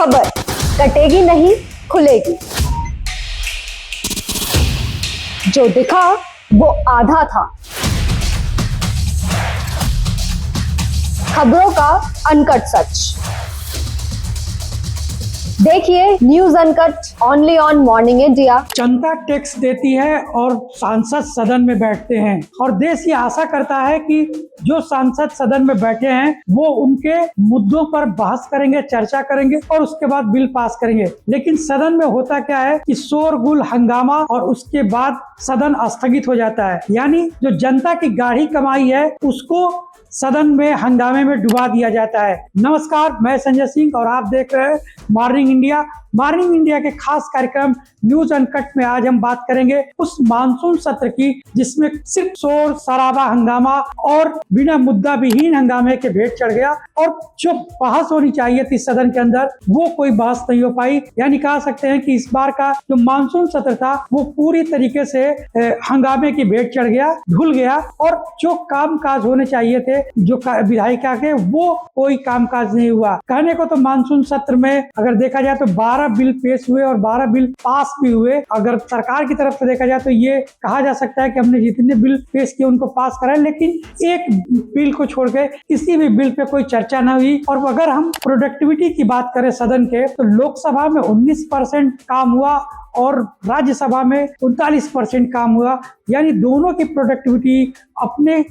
खबर कटेगी नहीं, खुलेगी। जो दिखा वो आधा था। खबरों का अनकट सच देखिए news uncut only on morning India. Janata tax देती है और सांसद सदन में बैठते हैं और देश ये आशा करता है कि जो सांसद सदन में बैठे हैं वो उनके मुद्दों पर बहस करेंगे, चर्चा करेंगे और उसके बाद बिल पास करेंगे। लेकिन सदन में होता क्या है कि शोरगुल, हंगामा और उसके बाद सदन स्थगित हो जाता है। यानी जो जनता की गाढ़ी कमाई है उसको सदन में हंगामे में डुबा दिया जाता है। नमस्कार, मैं संजय सिंह और आप देख रहे हैं मॉर्निंग इंडिया। मॉर्निंग इंडिया के खास कार्यक्रम न्यूज अनकट में आज हम बात करेंगे उस मानसून सत्र की जिसमें सिर्फ शोर शराबा, हंगामा और बिना मुद्दा विहीन हंगामे के भेंट चढ़ गया और जो बहस होनी चाहिए थी सदन के अंदर वो कोई बहस नहीं हो पाई। यानी कह सकते हैं कि इस बार का जो मानसून सत्र था वो पूरी तरीके से हंगामे की भेंट चढ़ गया, धुल गया और जो काम काज होने चाहिए थे जो विधायिका के वो कोई कामकाज नहीं हुआ। कहने को तो मानसून सत्र में अगर देखा जाए तो 12 बिल पेश हुए और 12 बिल पास भी हुए। अगर सरकार की तरफ से देखा जाए तो ये कहा जा सकता है कि हमने जितने बिल पेश किए उनको पास कराए, लेकिन एक बिल को छोड़ के किसी भी बिल पे कोई चर्चा न हुई। और अगर हम प्रोडक्टिविटी की बात करें सदन के तो लोकसभा में 19% काम हुआ और राज्यसभा में 39% काम हुआ। यानी दोनों की प्रोडक्टिविटी अपने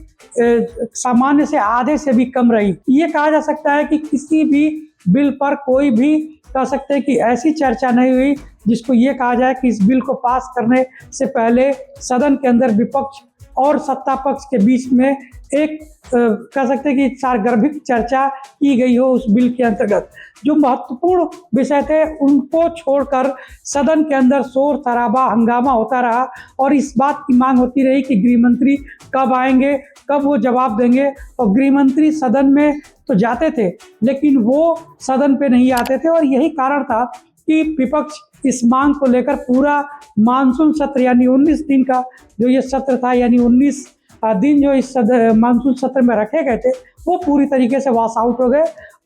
सामान्य से आधे से भी कम रही। ये कहा जा सकता है कि किसी भी बिल पर कोई भी कह सकते हैं कि ऐसी चर्चा नहीं हुई जिसको ये कहा जाए कि इस बिल को पास करने से पहले सदन के अंदर विपक्ष और सत्ता पक्ष के बीच में एक कह सकते हैं कि सारगर्भिक चर्चा की गई हो उस बिल के अंतर्गत। जो महत्वपूर्ण विषय थे उनको छोड़कर सदन के अंदर शोर शराबा, हंगामा होता रहा और इस बात की मांग होती रही कि गृह मंत्री कब आएंगे, कब वो जवाब देंगे। और गृह मंत्री सदन में तो जाते थे लेकिन वो सदन पे नहीं आते थे और यही कारण था कि विपक्ष इस मांग को लेकर पूरा मानसून सत्र यानी 19 दिन का जो ये सत्र था, यानी 19 दिन जो इस मानसून सत्र में रखे गए थे वो पूरी तरीके से वॉश आउट हो गए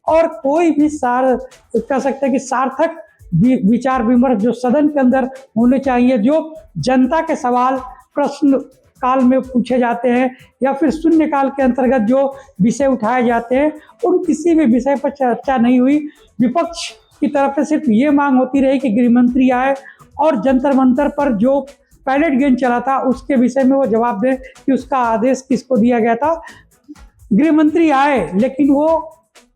और कोई भी कह सकते हैं कि सार्थक विचार विमर्श जो सदन के अंदर होने चाहिए, जो जनता के सवाल प्रश्न काल में पूछे जाते हैं या फिर शून्यकाल के अंतर्गत जो विषय उठाए जाते हैं, उन किसी भी विषय पर चर्चा नहीं हुई। विपक्ष की तरफ से सिर्फ ये मांग होती रही कि गृह मंत्री आए और जंतर मंतर पर जो पैलेट गेम चला था उसके विषय में वो जवाब दें कि उसका आदेश किसको दिया गया था। गृह मंत्री आए लेकिन वो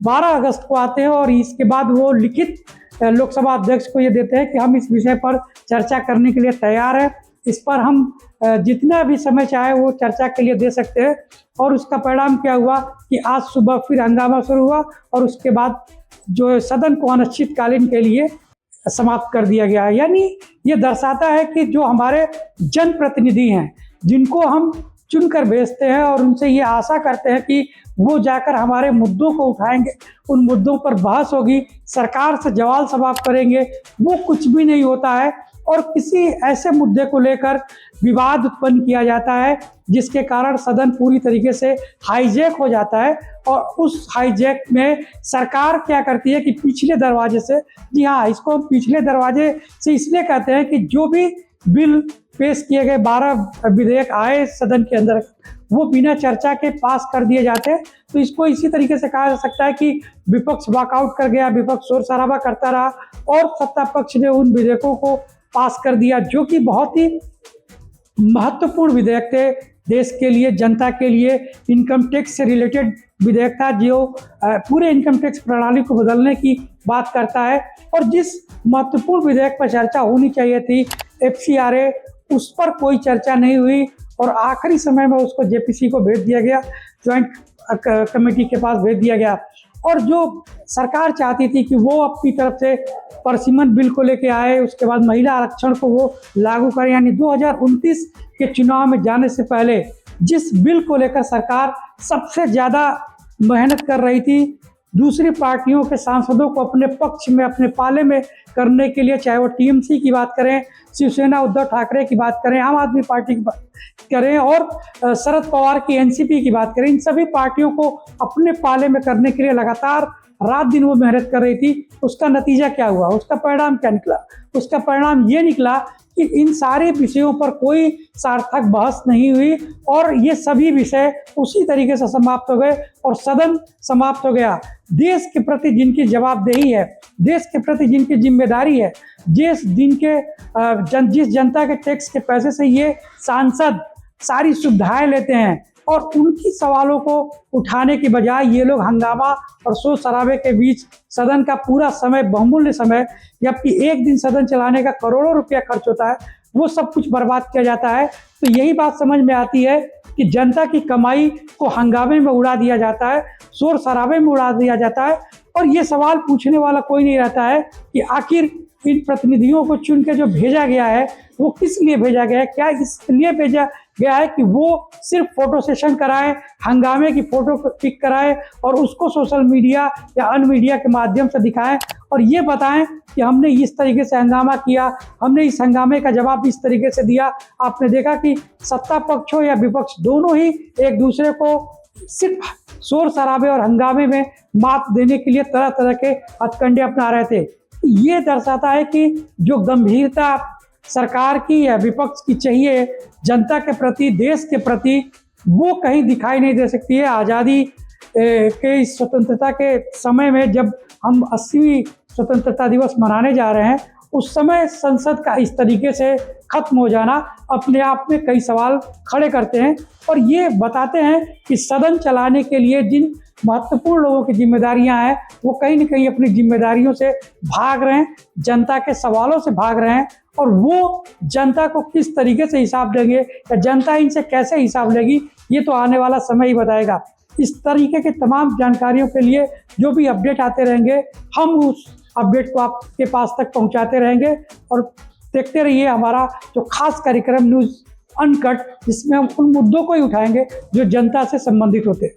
12 अगस्त को आते हैं और इसके बाद वो लिखित लोकसभा अध्यक्ष को ये देते हैं कि हम इस विषय पर चर्चा करने के लिए तैयार हैं, इस पर हम जितना भी समय चाहे वो चर्चा के लिए दे सकते हैं। और उसका परिणाम क्या हुआ कि आज सुबह फिर हंगामा शुरू हुआ और उसके बाद जो सदन को अनिश्चितकालीन के लिए समाप्त कर दिया गया। यानी ये दर्शाता है कि जो हमारे जनप्रतिनिधि हैं जिनको हम चुनकर भेजते हैं और उनसे ये आशा करते हैं कि वो जाकर हमारे मुद्दों को उठाएंगे, उन मुद्दों पर बहस होगी, सरकार से सवाल जवाब करेंगे, वो कुछ भी नहीं होता है और किसी ऐसे मुद्दे को लेकर विवाद उत्पन्न किया जाता है जिसके कारण सदन पूरी तरीके से हाईजैक हो जाता है। और उस हाईजैक में सरकार क्या करती है कि पिछले दरवाजे से, जी हाँ, इसको हम पिछले दरवाजे से इसलिए कहते हैं कि जो भी बिल पेश किए गए 12 विधेयक आए सदन के अंदर वो बिना चर्चा के पास कर दिए जाते हैं। तो इसको इसी तरीके से कहा जा सकता है कि विपक्ष वॉकआउट कर गया, विपक्ष शोर शराबा करता रहा और सत्ता पक्ष ने उन विधेयकों को पास कर दिया जो कि बहुत ही महत्वपूर्ण विधेयक थे देश के लिए, जनता के लिए। इनकम टैक्स से रिलेटेड विधेयक था जो पूरे इनकम टैक्स प्रणाली को बदलने की बात करता है। और जिस महत्वपूर्ण विधेयक पर चर्चा होनी चाहिए थी FCRA, उस पर कोई चर्चा नहीं हुई और आखिरी समय में उसको JPC को भेज दिया गया, ज्वाइंट कमेटी के पास भेज दिया गया। और जो सरकार चाहती थी कि वो अपनी तरफ से परसिमन बिल को लेके आए, उसके बाद महिला आरक्षण को वो लागू करें। यानी 2029 के चुनाव में जाने से पहले जिस बिल को लेकर सरकार सबसे ज़्यादा मेहनत कर रही थी, दूसरी पार्टियों के सांसदों को अपने पक्ष में, अपने पाले में करने के लिए, चाहे वो TMC की बात करें, शिवसेना उद्धव ठाकरे की बात करें, आम आदमी पार्टी की बात करें और शरद पवार की NCP की बात करें, इन सभी पार्टियों को अपने पाले में करने के लिए लगातार रात दिन वो मेहनत कर रही थी, उसका नतीजा क्या हुआ, उसका परिणाम क्या निकला? उसका परिणाम ये निकला कि इन सारे विषयों पर कोई सार्थक बहस नहीं हुई और ये सभी विषय उसी तरीके से समाप्त हो गए और सदन समाप्त हो गया। देश के प्रति जिनकी जवाबदेही है, देश के प्रति जिनकी जिम्मेदारी है, जिस जनता के टैक्स के पैसे से ये सांसद सारी सुविधाएं लेते हैं और उनकी सवालों को उठाने की बजाय ये लोग हंगामा और शोर शराबे के बीच सदन का पूरा समय, बहुमूल्य समय, जबकि एक दिन सदन चलाने का करोड़ों रुपया खर्च होता है, वो सब कुछ बर्बाद किया जाता है। तो यही बात समझ में आती है कि जनता की कमाई को हंगामे में उड़ा दिया जाता है, शोर शराबे में उड़ा दिया जाता है और ये सवाल पूछने वाला कोई नहीं रहता है कि आखिर इन प्रतिनिधियों को चुन के जो भेजा गया है वो किस लिए भेजा गया है? क्या इसलिए भेजा गया है कि वो सिर्फ फोटो सेशन कराएं, हंगामे की फोटो क्लिक कराएं और उसको सोशल मीडिया या अन्य मीडिया के माध्यम से दिखाएं और ये बताएं कि हमने इस तरीके से हंगामा किया, हमने इस हंगामे का जवाब इस तरीके से दिया। आपने देखा कि सत्ता पक्ष हो या विपक्ष, दोनों ही एक दूसरे को सिर्फ शोर शराबे और हंगामे में मात देने के लिए तरह तरह के हथकंडे अपना रहे थे। ये दर्शाता है कि जो गंभीरता सरकार की या विपक्ष की चाहिए जनता के प्रति, देश के प्रति, वो कहीं दिखाई नहीं दे सकती है। आज़ादी के इस स्वतंत्रता के समय में जब हम 80वीं स्वतंत्रता दिवस मनाने जा रहे हैं, उस समय संसद का इस तरीके से खत्म हो जाना अपने आप में कई सवाल खड़े करते हैं और ये बताते हैं कि सदन चलाने के लिए जिन महत्वपूर्ण लोगों की जिम्मेदारियां हैं वो कहीं न कहीं अपनी जिम्मेदारियों से भाग रहे हैं, जनता के सवालों से भाग रहे हैं और वो जनता को किस तरीके से हिसाब देंगे या जनता इनसे कैसे हिसाब लेगी, ये तो आने वाला समय ही बताएगा। इस तरीके के तमाम जानकारियों के लिए जो भी अपडेट आते रहेंगे, हम उस अपडेट को आपके पास तक पहुंचाते रहेंगे और देखते रहिए हमारा जो खास कार्यक्रम न्यूज़ अनकट, जिसमें हम उन मुद्दों को ही उठाएंगे जो जनता से संबंधित होते हैं।